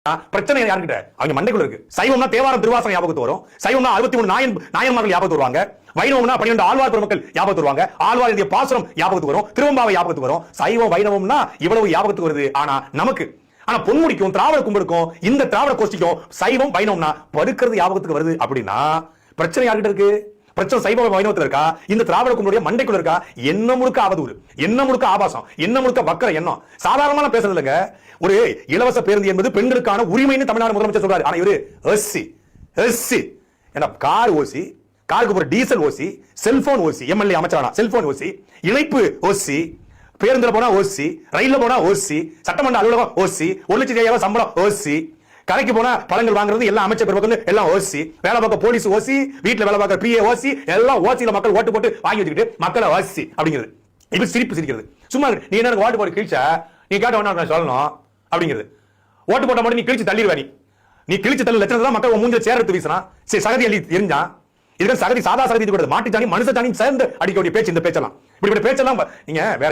பிரச்சனை யாருக்கிட்ட அவங்க மண்டைக்குள்ள இருக்கு. சைவம்னா தேவாரம் திருவாசகம் ஞாபகத்து வரும், சைவம்னா 63 நாயன்மார்கள் ஞாபகத்து வருவாங்க, வைணவம்னா 12 ஆழ்வார் பெருமக்கள் ஞாபகத்து வருவாங்க, ஆழ்வார் எழுதிய பாசுரம் ஞாபகத்து வரும், திருவம்பாவை ஞாபகத்து வரும். சைவம் வைணவம்னா இவ்வளவு ஞாபகத்து வருது. ஆனா நமக்கு பொன்முடிக்கும் திராவிட கும்பலுக்கும் இந்த திராவிட கோஷ்டிக்கும் சைவம் வைணவம்னா படுக்கிறது ஞாபகத்துக்கு வருது. அப்படின்னா பிரச்சனை யார்கிட்ட இருக்கு? பிரச்சனை சைவ வைணவத்துல இருக்கா, இந்த திராவிட கும்பலுடைய மண்டைக்குள்ள இருக்கா? என்ன முழுக்க அவதூறு, என்ன முழுக்க ஆபாசம், என்ன முழுக்க வக்கர எண்ணம். சாதாரணமா பேசுறது இல்லைங்க. ஒரு இலவச பேருந்து என்பது பெண்களுக்கான உரிமைன்னு தமிழ்நாடு முதலமைச்சர் சொல்றாரு. ஆனா இவரு எஸ்சி கார் ஓசி, காருக்கு ஒரு டீசல் ஓசி, செல்போன் ஓசி, எம்எல்ஏ அமைச்சரானா செல்போன் ஓசி, இணைப்பு ஓசி, பேருந்துல போனா ஓசி, ரயில்ல போனா ஓசி, சட்டமன்ற அலுவலகம் ஓசி, 1,00,000 சம்பளம் ஓசி, கடைக்கு போனா பழங்கள் வாங்குறது எல்லாம் அமைச்சர் பெருமக்கள் எல்லாம் ஓசி, வேலை பார்க்க போலீஸ் ஓசி, வீட்டுல வேலை பார்க்க பிஏ ஓசி, எல்லாம் ஓசியில மக்கள் ஓட்டு போட்டு வாங்கி வச்சுக்கிட்டு மக்களை ஓசி அப்படிங்கிறது. இப்ப சிரிப்பு சிரிக்கிறது. சும்மா நீ என்ன ஓட்டு போட்டு கிழிச்சா நீ கேட்ட ஒண்ணு சொல்லணும் அப்படிங்கிறது. ஓட்டு போட்ட மட்டும் நீ கிழிச்சு தள்ளிடுவா. நீ கிழிச்சு தள்ளி லட்சணத்தை தான் மக்கள் மூஞ்சில சேர் எடுத்து வீசினா சரி சகதி அள்ளி எரிஞ்சா. இதுக்கு சகதி சாதா சகதி கூடாது, மாட்டு சாணி மனுஷ சாணி சேர்ந்து அடிக்கக்கூடிய பேச்சு. இந்த பேச்செல்லாம் இப்படிப்பட்ட பேச்செல்லாம் நீங்க வேற